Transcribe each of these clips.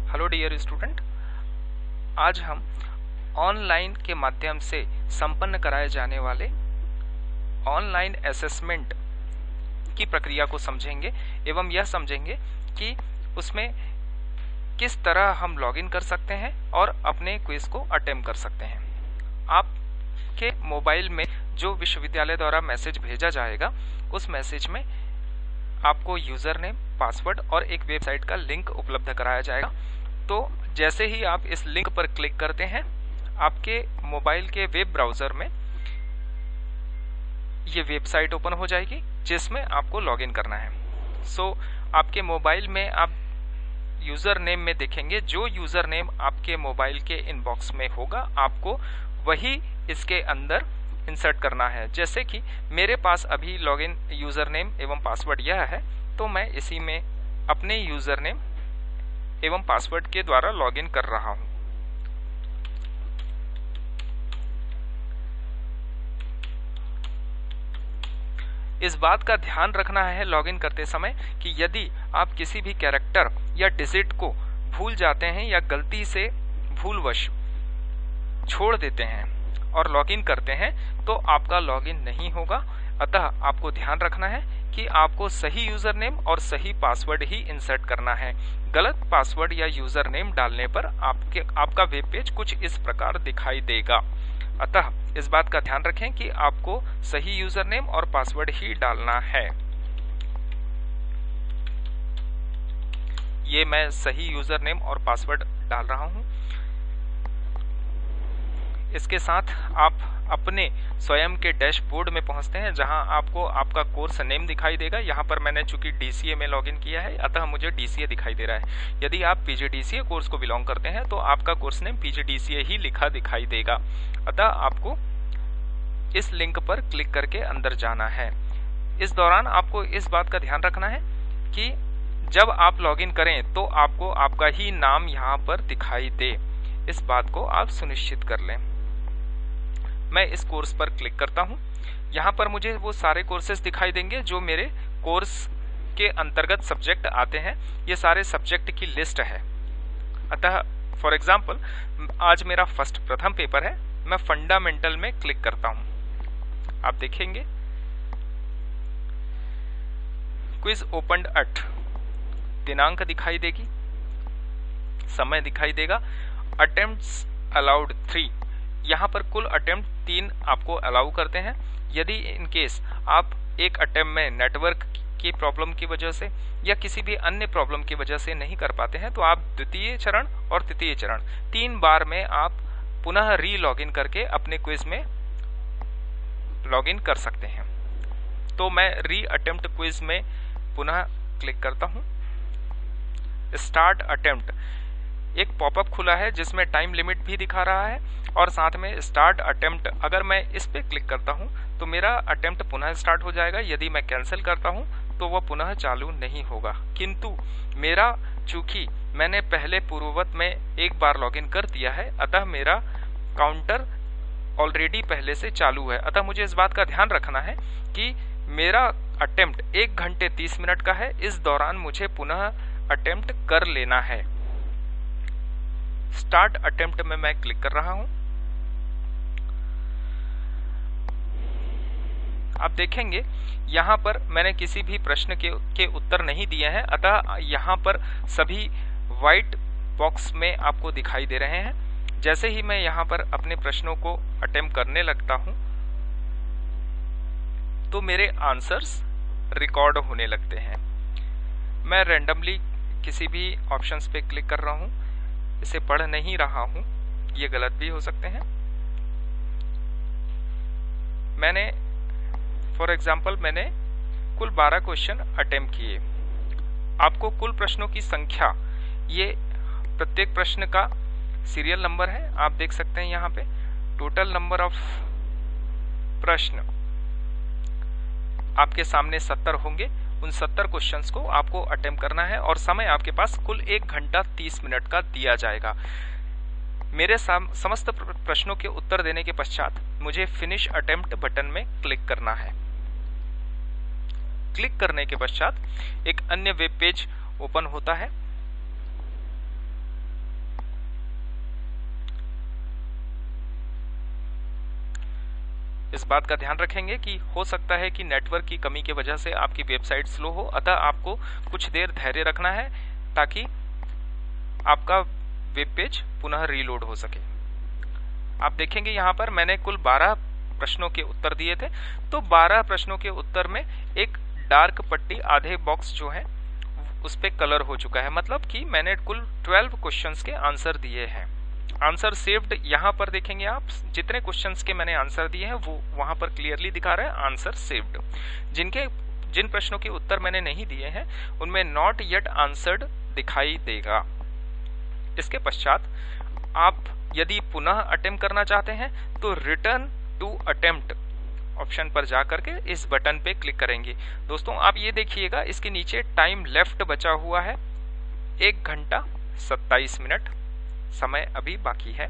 Hello dear student, आज हम online के माध्यम से संपन्न कराए जाने वाले ऑनलाइन असेसमेंट की प्रक्रिया को समझेंगे एवं यह समझेंगे कि उसमें किस तरह हम लॉगिन कर सकते हैं और अपने क्विज को अटेम्प्ट कर सकते हैं। आपके मोबाइल में जो विश्वविद्यालय द्वारा मैसेज भेजा जाएगा, उस मैसेज में आपको यूजर नेम, पासवर्ड और एक वेबसाइट का लिंक उपलब्ध कराया जाएगा। तो जैसे ही आप इस लिंक पर क्लिक करते हैं, आपके मोबाइल के वेब ब्राउजर में ये वेबसाइट ओपन हो जाएगी जिसमें आपको लॉगिन करना है। आपके मोबाइल में आप यूजर नेम में देखेंगे, जो यूजर नेम आपके मोबाइल के इनबॉक्स में होगा आपको वही इसके अंदर इंसर्ट करना है। जैसे कि मेरे पास अभी लॉगिन यूजर नेम एवं पासवर्ड यह है, तो मैं इसी में अपने यूजर नेम एवं पासवर्ड के द्वारा लॉगिन कर रहा हूं। इस बात का ध्यान रखना है लॉगिन करते समय कि यदि आप किसी भी कैरेक्टर या डिजिट को भूल जाते हैं या गलती से भूलवश छोड़ देते हैं और लॉगिन करते हैं तो आपका लॉगिन नहीं होगा। अतः आपको ध्यान रखना है कि आपको सही यूजर नेम और सही पासवर्ड ही इंसर्ट करना है। गलत पासवर्ड या यूजर नेम डालने पर आपका वेब पेज कुछ इस प्रकार दिखाई देगा। अतः इस बात का ध्यान रखें कि आपको सही यूजर नेम और पासवर्ड ही डालना है। ये मैं सही यूजर नेम और पासवर्ड डाल रहा हूं। इसके साथ आप अपने स्वयं के डैशबोर्ड में पहुंचते हैं, जहां आपको आपका कोर्स नेम दिखाई देगा। यहां पर मैंने चूंकि DCA में लॉगिन किया है, अतः मुझे DCA दिखाई दे रहा है। यदि आप PGDCA कोर्स को बिलोंग करते हैं तो आपका कोर्स नेम PGDCA ही लिखा दिखाई देगा। अतः आपको इस लिंक पर क्लिक करके अंदर जाना है। इस दौरान आपको इस बात का ध्यान रखना है कि जब आप लॉगिन करें तो आपको आपका ही नाम यहाँ पर दिखाई दे। इस बात को आप सुनिश्चित कर लें। मैं इस कोर्स पर क्लिक करता हूं। यहाँ पर मुझे वो सारे कोर्सेज दिखाई देंगे जो मेरे कोर्स के अंतर्गत सब्जेक्ट आते हैं। ये सारे सब्जेक्ट की लिस्ट है। अतः फॉर एग्जाम्पल आज मेरा प्रथम पेपर है, मैं फंडामेंटल में क्लिक करता हूं। आप देखेंगे क्विज ओपन्ड एट, दिनांक दिखाई देगी, समय दिखाई देगा, अटेम्प्ट्स अलाउड 3। यहाँ पर कुल अटेम्प्ट 3 आपको अलाउ करते हैं। यदि इन केस आप एक अटेम्प्ट में नेटवर्क की प्रॉब्लम की वजह से या किसी भी अन्य प्रॉब्लम की वजह से नहीं कर पाते हैं तो आप द्वितीय चरण और तृतीय चरण 3 बार में आप पुनः री लॉगिन करके अपने क्विज में लॉगिन कर सकते हैं। तो मैं री अटेम्प्ट क्विज में पुनः क्लिक करता हूं। स्टार्ट अटेम्प्ट एक पॉपअप खुला है जिसमें टाइम लिमिट भी दिखा रहा है और साथ में स्टार्ट अटेम्प्ट, अगर मैं इस पे क्लिक करता हूं तो मेरा अटेम्प्ट पुनः स्टार्ट हो जाएगा। यदि मैं कैंसिल करता हूं तो वह पुनः चालू नहीं होगा। किंतु मेरा चूंकि मैंने पहले पूर्ववत में एक बार लॉगिन कर दिया है, अतः मेरा काउंटर ऑलरेडी पहले से चालू है। अतः मुझे इस बात का ध्यान रखना है कि मेरा अटेम्प्ट 1 घंटे 30 मिनट का है। इस दौरान मुझे पुनः अटेम्प्ट कर लेना है। स्टार्ट अटेम्प्ट में मैं क्लिक कर रहा हूं। आप देखेंगे यहां पर मैंने किसी भी प्रश्न के उत्तर नहीं दिए हैं, अतः यहां पर सभी व्हाइट बॉक्स में आपको दिखाई दे रहे हैं। जैसे ही मैं यहां पर अपने प्रश्नों को अटेम्प्ट करने लगता हूं तो मेरे आंसर्स रिकॉर्ड होने लगते हैं। मैं रैंडमली किसी भी ऑप्शंस पे क्लिक कर रहा हूं, इसे पढ़ नहीं रहा हूं, ये गलत भी हो सकते हैं। मैंने फॉर एग्जाम्पल मैंने कुल 12 क्वेश्चन अटेम्प्ट किए। आपको कुल प्रश्नों की संख्या, ये प्रत्येक प्रश्न का सीरियल नंबर है, आप देख सकते हैं यहाँ पे टोटल नंबर ऑफ प्रश्न आपके सामने 70 होंगे। उन 70 क्वेश्चंस को आपको अटेम्प्ट करना है और समय आपके पास कुल 1 घंटा 30 मिनट का दिया जाएगा। मेरे समस्त प्रश्नों के उत्तर देने के पश्चात मुझे फिनिश अटेम्प्ट बटन में क्लिक करना है। क्लिक करने के पश्चात एक अन्य वेब पेज ओपन होता है। इस बात का ध्यान रखेंगे कि हो सकता है कि नेटवर्क की कमी की वजह से आपकी वेबसाइट स्लो हो, अतः आपको कुछ देर धैर्य रखना है ताकि आपका वेब पेज पुनः रीलोड हो सके। आप देखेंगे यहाँ पर मैंने कुल 12 प्रश्नों के उत्तर दिए थे, तो 12 प्रश्नों के उत्तर में एक डार्क पट्टी आधे बॉक्स जो है उस पे कलर हो चुका है, मतलब कि मैंने कुल 12 क्वेश्चंस के आंसर दिए हैं। आंसर सेव्ड यहाँ पर देखेंगे आप, जितने क्वेश्चंस के मैंने आंसर दिए हैं वो वहां पर क्लियरली दिखा रहा है आंसर सेव्ड। जिन प्रश्नों के उत्तर मैंने नहीं दिए हैं उनमें नॉट येट आंसर्ड दिखाई देगा। इसके पश्चात आप यदि पुनः अटेम्प्ट करना चाहते हैं तो रिटर्न टू अटेम्प्ट ऑप्शन पर जाकर के इस बटन पे क्लिक करेंगे। दोस्तों आप ये देखिएगा इसके नीचे टाइम लेफ्ट बचा हुआ है 1 घंटा 27 मिनट, समय अभी बाकी है।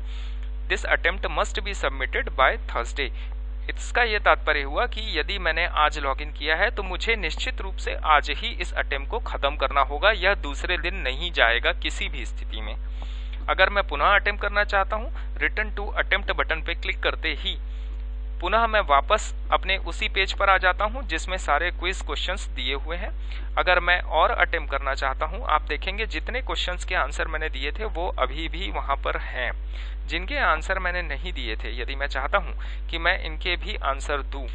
This attempt must be submitted by Thursday. इसका यह तात्पर्य हुआ कि यदि मैंने आज लॉगिन किया है तो मुझे निश्चित रूप से आज ही इस अटेम्प्ट को खत्म करना होगा, यह दूसरे दिन नहीं जाएगा किसी भी स्थिति में। अगर मैं पुनः अटेम्प्ट करना चाहता हूं, रिटर्न टू अटेम्प्ट बटन पे क्लिक करते ही पुनः मैं वापस अपने उसी पेज पर आ जाता हूं जिसमें सारे क्विज क्वेश्चंस दिए हुए हैं। अगर मैं और अटेम्प्ट करना चाहता हूं, आप देखेंगे जितने क्वेश्चंस के आंसर मैंने दिए थे वो अभी भी वहां पर हैं। जिनके आंसर मैंने नहीं दिए थे, यदि मैं चाहता हूं कि मैं इनके भी आंसर दूं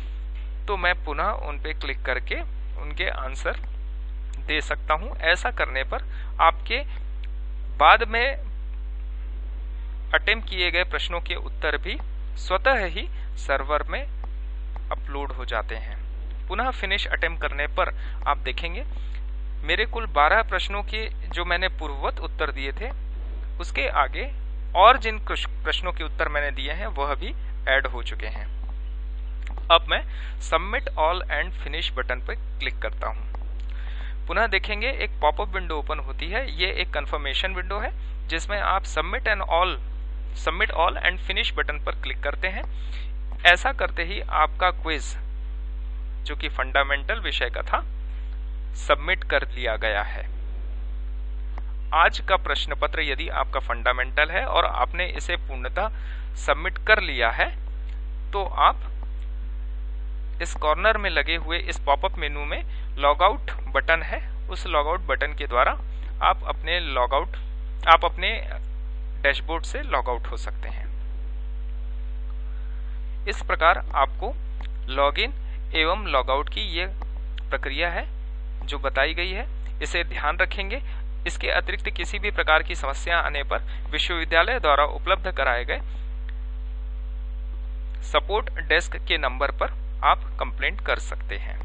तो मैं पुनः उन पे क्लिक करके उनके आंसर दे सकता हूं। ऐसा करने पर आपके बाद में अटेम्प्ट किए गए प्रश्नों के उत्तर भी स्वतः ही सर्वर में अपलोड हो जाते हैं। पुनः फिनिश अटेम्प्ट करने पर आप देखेंगे मेरे कुल 12 प्रश्नों के जो मैंने पूर्ववत उत्तर दिए थे उसके आगे और जिन प्रश्नों के उत्तर मैंने दिए हैं वह भी ऐड हो चुके हैं। अब मैं submit all and finish button पर क्लिक करता हूं। पुनः देखेंगे एक पॉपअप विंडो ओपन होती है। ये एक कंफर्मेशन विंडो है जिसमें आप submit all and finish button पर क्लिक करते हैं। ऐसा करते ही आपका क्विज जो कि फंडामेंटल विषय का था सबमिट कर लिया गया है। आज का प्रश्न पत्र यदि आपका फंडामेंटल है और आपने इसे पूर्णतः सबमिट कर लिया है तो आप इस कॉर्नर में लगे हुए इस पॉपअप मेनू में लॉगआउट बटन है, उस लॉगआउट बटन के द्वारा आप अपने डैशबोर्ड से लॉगआउट हो सकते हैं। इस प्रकार आपको लॉगिन एवं लॉगआउट की ये प्रक्रिया है जो बताई गई है, इसे ध्यान रखेंगे। इसके अतिरिक्त किसी भी प्रकार की समस्या आने पर विश्वविद्यालय द्वारा उपलब्ध कराए गए सपोर्ट डेस्क के नंबर पर आप कंप्लेंट कर सकते हैं।